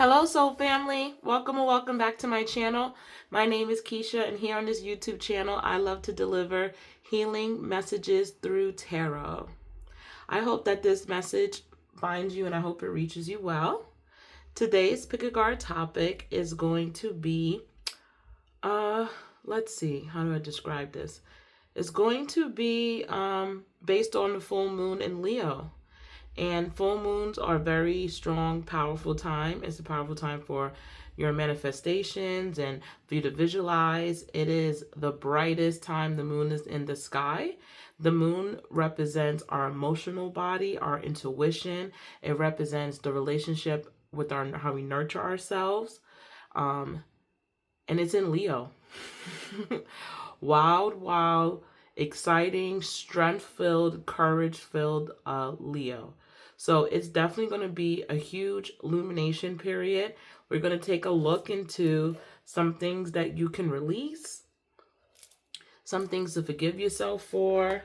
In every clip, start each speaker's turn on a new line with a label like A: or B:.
A: Hello, soul family. Welcome and welcome back to my channel. My name is Keisha, and here on this YouTube channel, I love to deliver healing messages through tarot. I hope that this message finds you, and I hope it reaches you well. Today's pick a card topic is going to be, let's see, how do I describe this? It's going to be based on the full moon in Leo. And full moons are a very strong, powerful time. It's a powerful time for your manifestations and for you to visualize. It is the brightest time the moon is in the sky. The moon represents our emotional body, our intuition. It represents the relationship with how we nurture ourselves. And it's in Leo. Wild, exciting, strength-filled, courage-filled Leo. So it's definitely going to be a huge illumination period. We're going to take a look into some things that you can release, some things to forgive yourself for.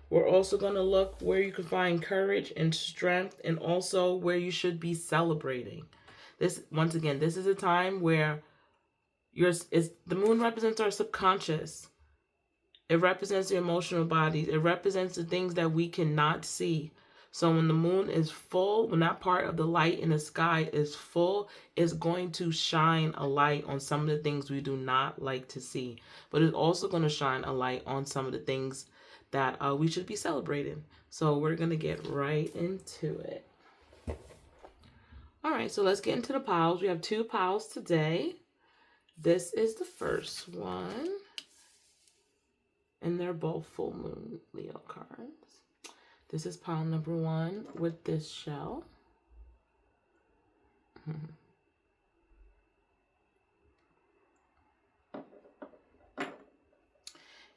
A: We're also going to look where you can find courage and strength, and also where you should be celebrating. Once again, this is a time where the moon represents our subconscious. It represents the emotional bodies. It represents the things that we cannot see. So when the moon is full, when that part of the light in the sky is full, it's going to shine a light on some of the things we do not like to see. But it's also going to shine a light on some of the things that we should be celebrating. So we're going to get right into it. All right, so let's get into the piles. We have 2 piles today. This is the first one. And they're both full moon Leo cards. This is pile number 1 with this shell.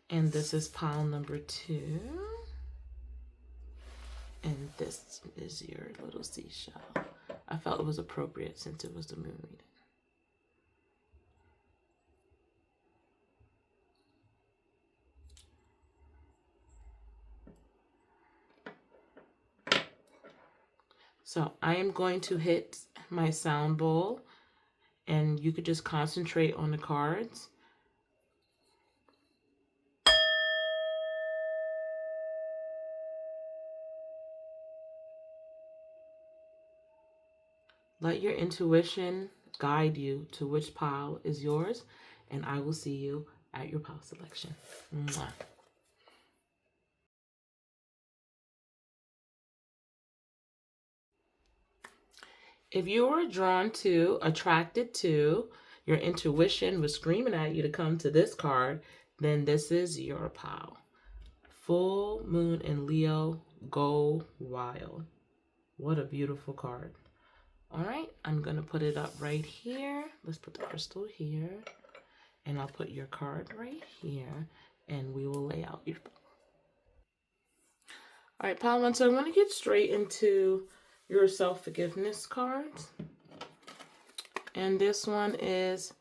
A: And this is pile number 2. And this is your little seashell. I felt it was appropriate since it was the moon reading. So I am going to hit my sound bowl, and you could just concentrate on the cards. Let your intuition guide you to which pile is yours, and I will see you at your pile selection. Mwah. If you were attracted to, your intuition was screaming at you to come to this card, then this is your pile. Full moon in Leo, go wild. What a beautiful card. All right, I'm going to put it up right here. Let's put the crystal here. And I'll put your card right here. And we will lay out your pile. All right, pile 1. So I'm going to get straight into your self-forgiveness cards. And this one is,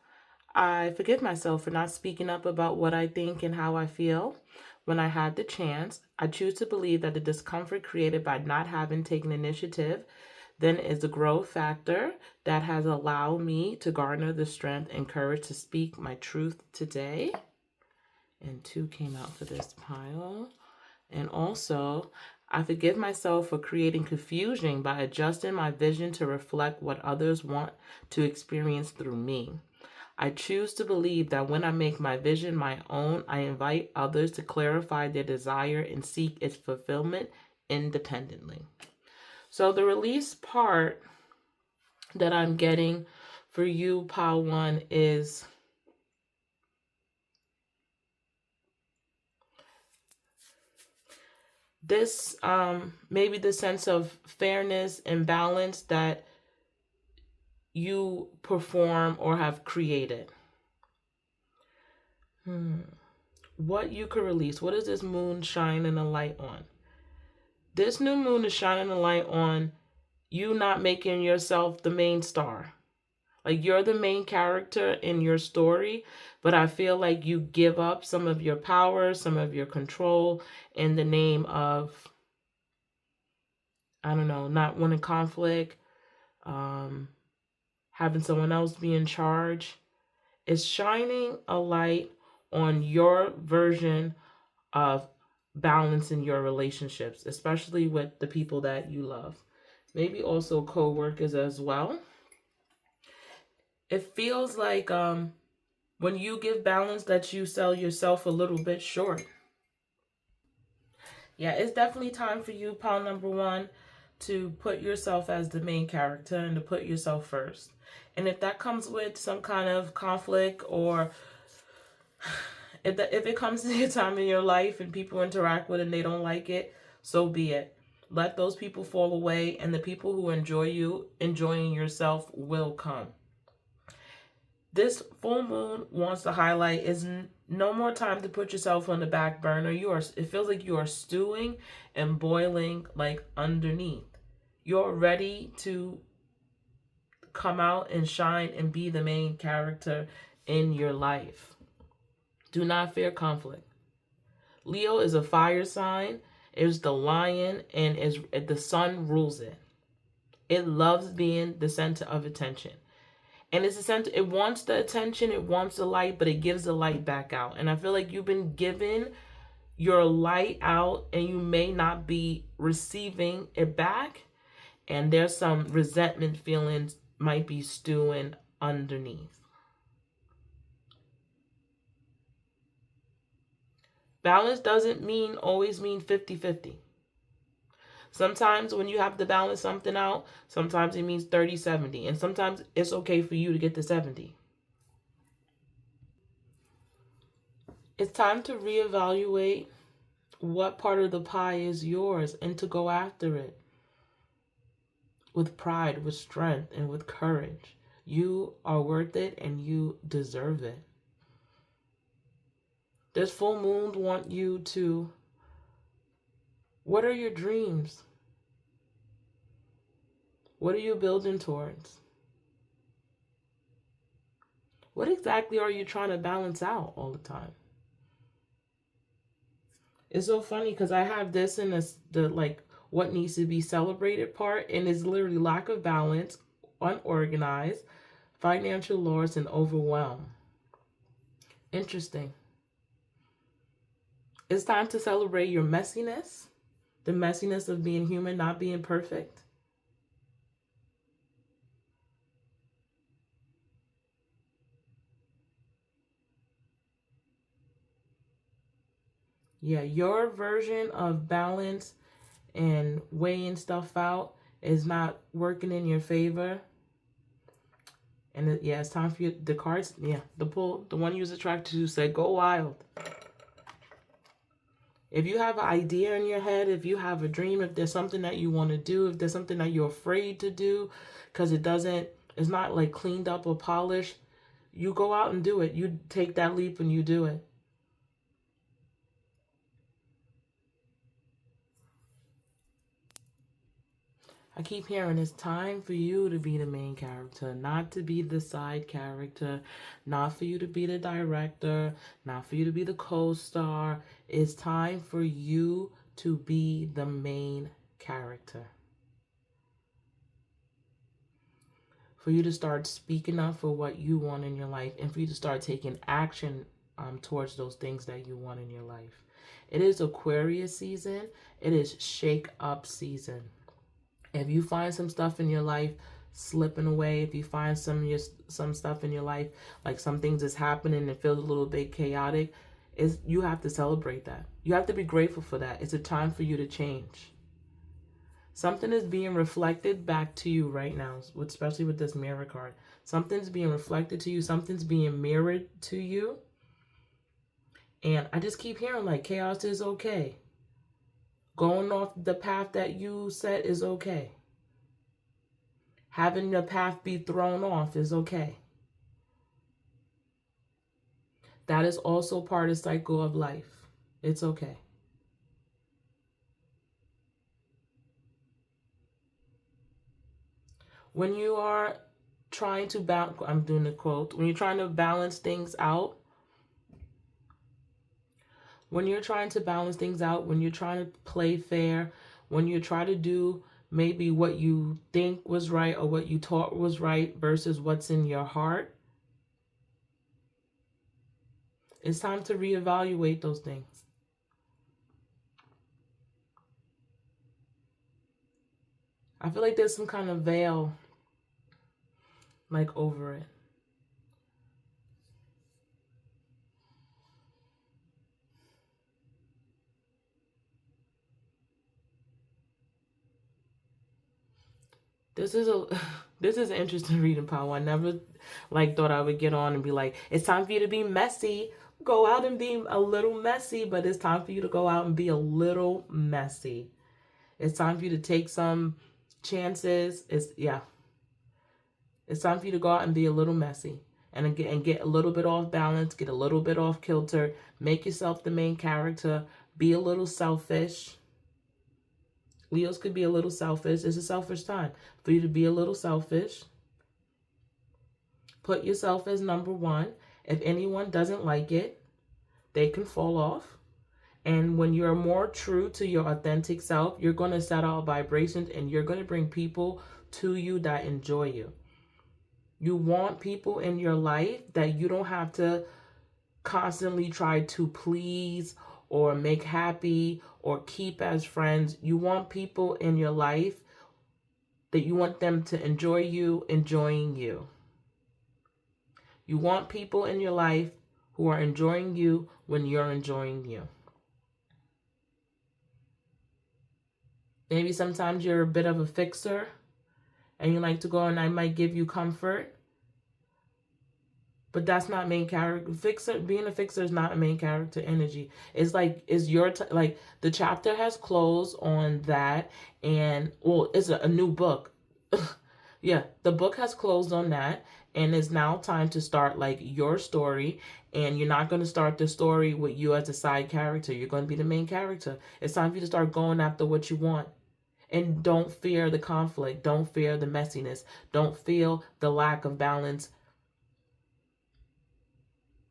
A: I forgive myself for not speaking up about what I think and how I feel when I had the chance. I choose to believe that the discomfort created by not having taken initiative then is the growth factor that has allowed me to garner the strength and courage to speak my truth today. And 2 came out for this pile. And also, I forgive myself for creating confusion by adjusting my vision to reflect what others want to experience through me. I choose to believe that when I make my vision my own, I invite others to clarify their desire and seek its fulfillment independently. So the release part that I'm getting for you, pile 1, is this, maybe the sense of fairness and balance that you perform or have created. What you could release. What is this moon shining a light on? This new moon is shining a light on you not making yourself the main star. Like, you're the main character in your story, but I feel like you give up some of your power, some of your control in the name of, I don't know, not wanting conflict, having someone else be in charge. It's shining a light on your version of balance in your relationships, especially with the people that you love. Maybe also co-workers as well. It feels like when you give balance that you sell yourself a little bit short. Yeah, it's definitely time for you, pile number one, to put yourself as the main character and to put yourself first. And if that comes with some kind of conflict, or if it comes to a time in your life and people interact with it and they don't like it, so be it. Let those people fall away, and the people who enjoy you enjoying yourself will come. This full moon wants to highlight is no more time to put yourself on the back burner. It feels like you are stewing and boiling like underneath. You're ready to come out and shine and be the main character in your life. Do not fear conflict. Leo is a fire sign. It's the lion, and the sun rules it. It loves being the center of attention. And it's a center, it wants the attention, it wants the light, but it gives the light back out. And I feel like you've been given your light out and you may not be receiving it back. And there's some resentment feelings might be stewing underneath. Balance doesn't always mean 50-50. Sometimes when you have to balance something out, sometimes it means 30-70. And sometimes it's okay for you to get to 70. It's time to reevaluate what part of the pie is yours and to go after it with pride, with strength, and with courage. You are worth it and you deserve it. This full moon wants you to, what are your dreams? What are you building towards? What exactly are you trying to balance out all the time? It's so funny because I have this in the like what needs to be celebrated part, and it's literally lack of balance, unorganized, financial loss, and overwhelm. Interesting. It's time to celebrate your messiness, the messiness of being human, not being perfect. Yeah, your version of balance and weighing stuff out is not working in your favor. And it's time for you. The cards, the one you was attracted to said, go wild. If you have an idea in your head, if you have a dream, if there's something that you want to do, if there's something that you're afraid to do because it's not like cleaned up or polished, you go out and do it. You take that leap and you do it. I keep hearing it's time for you to be the main character, not to be the side character, not for you to be the director, not for you to be the co-star. It's time for you to be the main character. For you to start speaking up for what you want in your life, and for you to start taking action towards those things that you want in your life. It is Aquarius season. It is shake up season. If you find some stuff in your life slipping away, if you find some stuff in your life, like some things is happening and it feels a little bit chaotic, you have to celebrate that. You have to be grateful for that. It's a time for you to change. Something is being reflected back to you right now, especially with this mirror card. Something's being reflected to you. Something's being mirrored to you. And I just keep hearing like chaos is okay. Going off the path that you set is okay. Having the path be thrown off is okay. That is also part of the cycle of life. It's okay. When you are trying to balance, I'm doing the quote, when you're trying to balance things out, when you're trying to play fair, when you try to do maybe what you think was right or what you taught was right versus what's in your heart. It's time to reevaluate those things. I feel like there's some kind of veil like over it. This is a this is an interesting reading, Power. I never thought I would get on and be like, it's time for you to be messy. Go out and be a little messy, but it's time for you to go out and be a little messy. It's time for you to take some chances. It's time for you to go out and be a little messy and get a little bit off balance, get a little bit off kilter, make yourself the main character, be a little selfish. Leos could be a little selfish. It's a selfish time for you to be a little selfish. Put yourself as number one. If anyone doesn't like it, they can fall off. And when you're more true to your authentic self, you're going to set out vibrations and you're going to bring people to you that enjoy you. You want people in your life that you don't have to constantly try to please or make happy or keep as friends. You want people in your life that you want them to enjoy you enjoying you. You want people in your life who are enjoying you when you're enjoying you. Maybe sometimes you're a bit of a fixer and you like to go and I might give you comfort. But that's not main character. Being a fixer is not a main character energy. It's like, like the chapter has closed on that. And, well, it's a new book. Yeah, the book has closed on that. And it's now time to start like your story. And you're not going to start the story with you as a side character. You're going to be the main character. It's time for you to start going after what you want. And don't fear the conflict. Don't fear the messiness. Don't feel the lack of balance.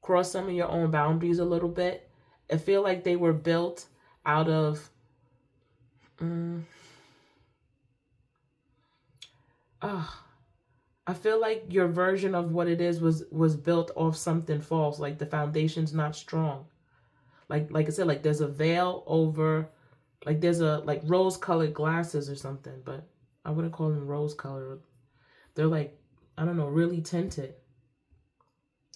A: Cross some of your own boundaries a little bit. I feel like they were built out of I feel like your version of what it is was built off something false. Like the foundation's not strong. Like I said, like there's a veil over, like there's a like rose colored glasses or something, but I wouldn't call them rose colored. They're like, I don't know, really tinted.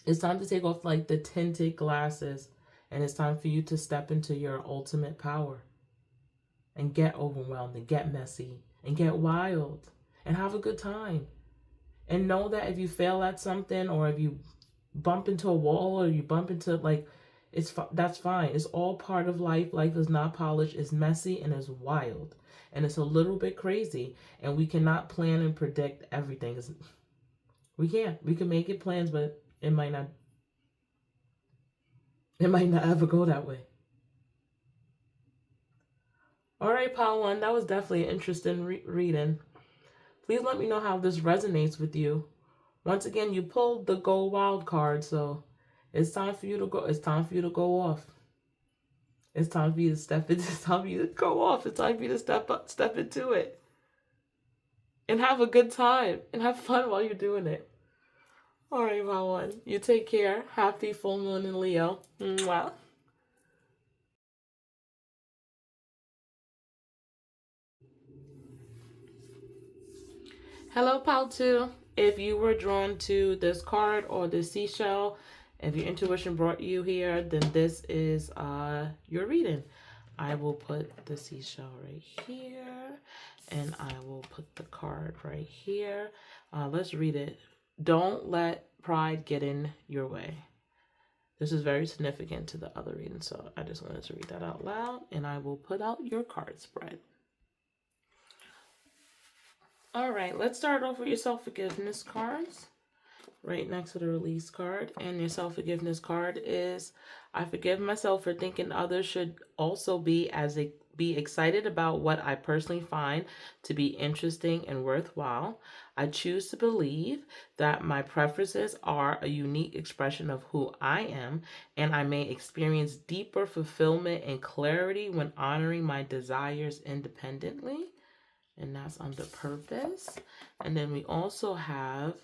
A: It's time to take off like the tinted glasses, and it's time for you to step into your ultimate power and get overwhelmed and get messy and get wild and have a good time. And know that if you fail at something or if you bump into a wall or you bump into like, that's fine. It's all part of life. Life is not polished. It's messy and it's wild. And it's a little bit crazy. And we cannot plan and predict everything. We can't. We can make it plans, but it might not ever go that way. All right, Pile 1, that was definitely an interesting reading. Please let me know how this resonates with you. Once again, you pulled the Go Wild card, so it's time for you to go. It's time for you to go off. It's time for you to step in. It's time for you to go off. It's time for you to step into it. And have a good time. And have fun while you're doing it. All right, Pile 1. You take care. Happy full moon in Leo. Mwah. Hello, Pal 2. If you were drawn to this card or this seashell, if your intuition brought you here, then this is your reading. I will put the seashell right here, and I will put the card right here. Let's read it. Don't let pride get in your way. This is very significant to the other reading, so I just wanted to read that out loud, and I will put out your card spread. All right, let's start off with your self-forgiveness cards. Right next to the release card. And your self-forgiveness card is, I forgive myself for thinking others should also be excited about what I personally find to be interesting and worthwhile. I choose to believe that my preferences are a unique expression of who I am, and I may experience deeper fulfillment and clarity when honoring my desires independently. and that's under purpose. And then we also have,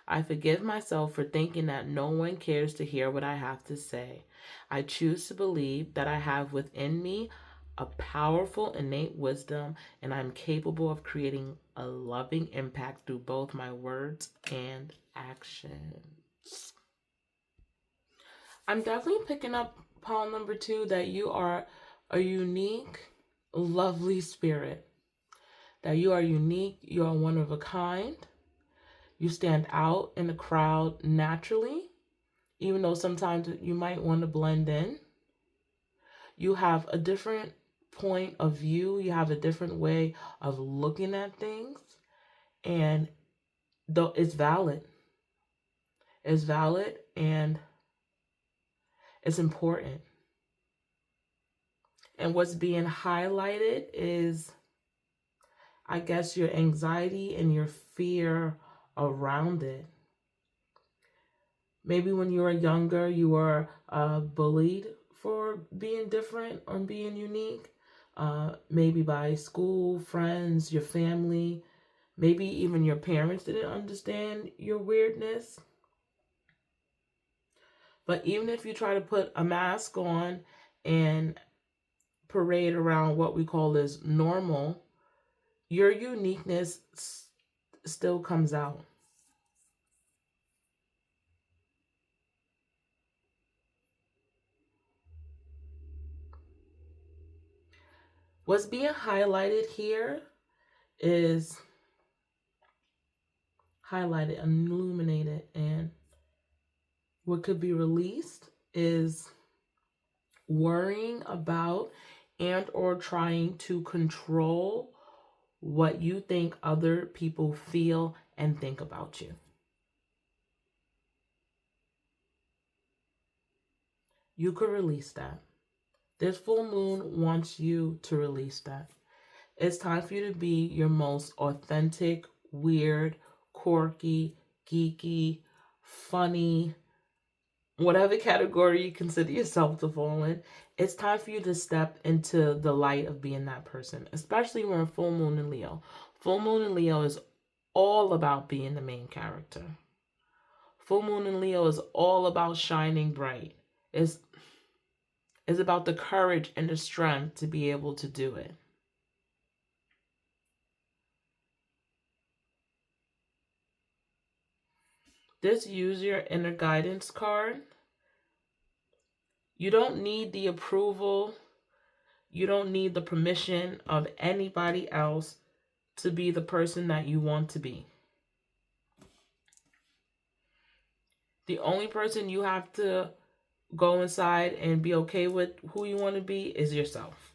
A: I forgive myself for thinking that no one cares to hear what I have to say. I choose to believe that I have within me a powerful innate wisdom, and I'm capable of creating a loving impact through both my words and actions. I'm definitely picking up pile number 2 that you are a unique, lovely spirit. That you are unique, you are one of a kind. You stand out in the crowd naturally, even though sometimes you might want to blend in. You have a different point of view, you have a different way of looking at things, and though it's valid. It's valid and it's important. And what's being highlighted is, I guess, your anxiety and your fear around it. Maybe when you were younger, you were bullied for being different or being unique. Maybe by school, friends, your family. Maybe even your parents didn't understand your weirdness. But even if you try to put a mask on and parade around what we call as normal, your uniqueness still comes out. What's being highlighted here is highlighted, illuminated, and what could be released is worrying about and or trying to control what you think other people feel and think about you. You could release that. This full moon wants you to release that. It's time for you to be your most authentic, weird, quirky, geeky, funny, whatever category you consider yourself to fall in. It's time for you to step into the light of being that person, especially when we're full moon in Leo. Full moon in Leo is all about being the main character. Full moon in Leo is all about shining bright. It's about the courage and the strength to be able to do it. This use your inner guidance card. You don't need the approval. You don't need the permission of anybody else to be the person that you want to be. The only person you have to go inside and be okay with who you want to be is yourself.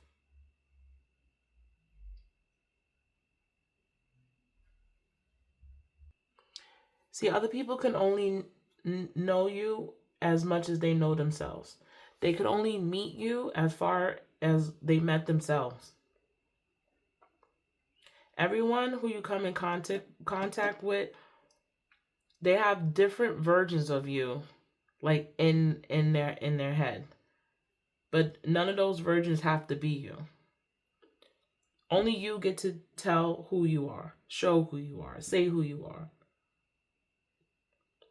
A: See, other people can only know you as much as they know themselves. They could only meet you as far as they met themselves. Everyone who you come in contact with, they have different versions of you, like in their head. But none of those versions have to be you. Only you get to tell who you are, show who you are, say who you are.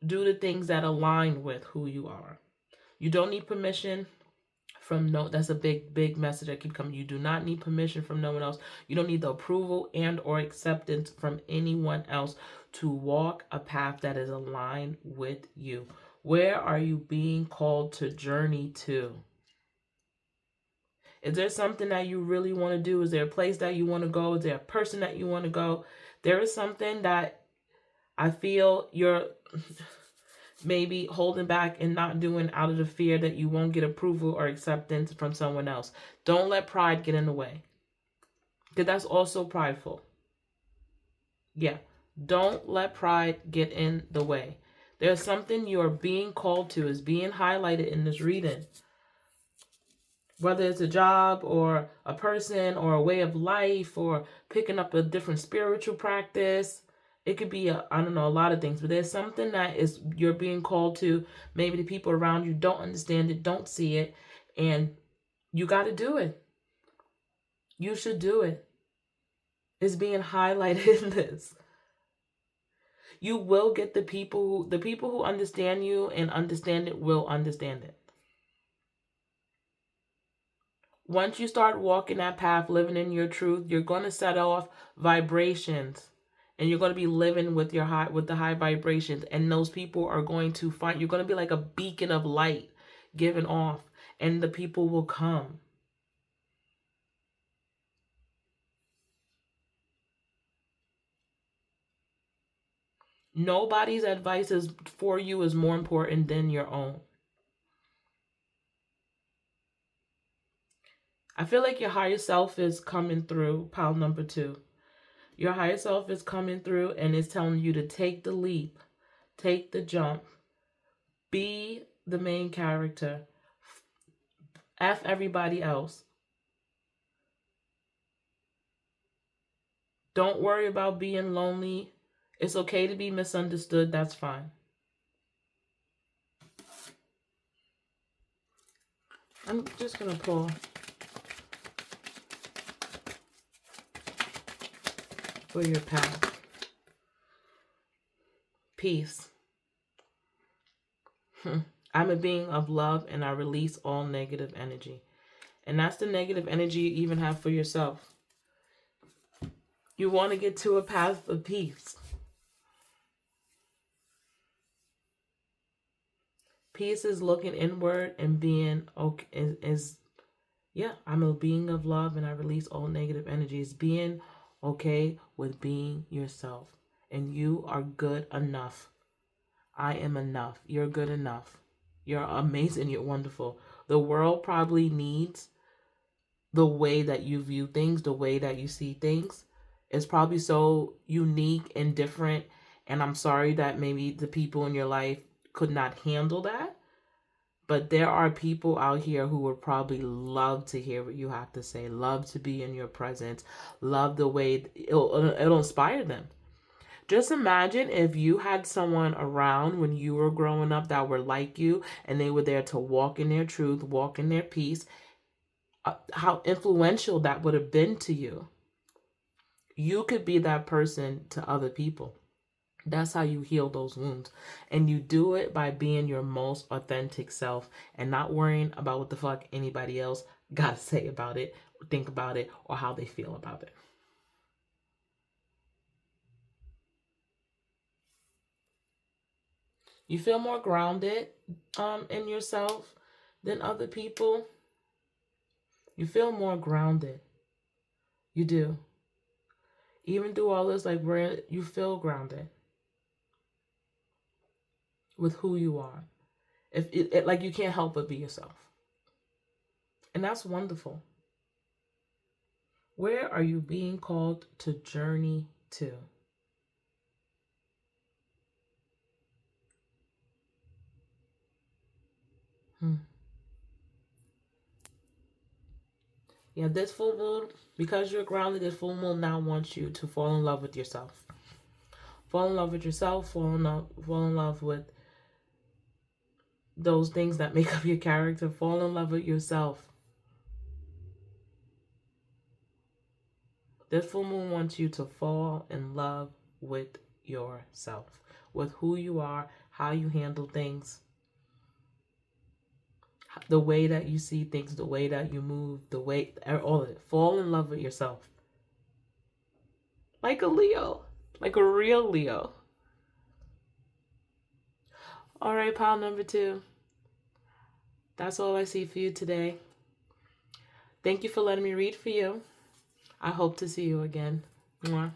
A: Do the things that align with who you are. You don't need permission from that's a big message that keep coming. You do not need permission from no one else. You don't need the approval and or acceptance from anyone else to walk a path that is aligned with you. Where are you being called to journey to? Is there something that you really want to do? Is there a place that you want to go? Is there a person that you want to go? There is something that I feel you're maybe holding back and not doing out of the fear that you won't get approval or acceptance from someone else. Don't let pride get in the way, because that's also prideful. Yeah, don't let pride get in the way. There's something you're being called to, is being highlighted in this reading. Whether it's a job or a person or a way of life or picking up a different spiritual practice. It could be, a lot of things. But there's something that is you're being called to. Maybe the people around you don't understand it, don't see it. And you got to do it. You should do it. is being highlighted in this. You will get the people who understand you and understand it will understand it. Once you start walking that path, living in your truth, you're going to set off vibrations, and you're going to be living with the high vibrations, and those people are going to find, you're going to be like a beacon of light given off, and the people will come. Nobody's advice is for you is more important than your own. I feel like your higher self is coming through, pile number 2. Your higher self is coming through and is telling you to take the leap, take the jump, be the main character, F everybody else. Don't worry about being lonely. It's okay to be misunderstood. That's fine. I'm just going to pull for your path. Peace. I'm a being of love and I release all negative energy. And that's the negative energy you even have for yourself. You want to get to a path of peace. Peace is looking inward and being okay. I'm a being of love and I release all negative energies. Being okay with being yourself. And you are good enough. I am enough. You're good enough. You're amazing. You're wonderful. The world probably needs the way that you view things, the way that you see things. It's probably so unique and different. And I'm sorry that maybe the people in your life could not handle that. But there are people out here who would probably love to hear what you have to say, love to be in your presence, love the way it'll inspire them. Just imagine if you had someone around when you were growing up that were like you and they were there to walk in their truth, walk in their peace. How influential that would have been to you. You could be that person to other people. That's how you heal those wounds. And you do it by being your most authentic self and not worrying about what the fuck anybody else got to say about it, think about it, or how they feel about it. You feel more grounded in yourself than other people. You feel more grounded. You do. Even through all this, like, where you feel grounded with who you are. If it like you can't help but be yourself. And that's wonderful. Where are you being called to journey to? Yeah, this full moon, because you're grounded, this full moon now wants you to fall in love with yourself. Fall in love with yourself, fall in love with those things that make up your character. Fall in love with yourself. This full moon wants you to fall in love with yourself, with who you are, how you handle things, the way that you see things, the way that you move, the way, all of it. Fall in love with yourself. Like a Leo, like a real Leo. All right, pile number 2. That's all I see for you today. Thank you for letting me read for you. I hope to see you again. Mwah.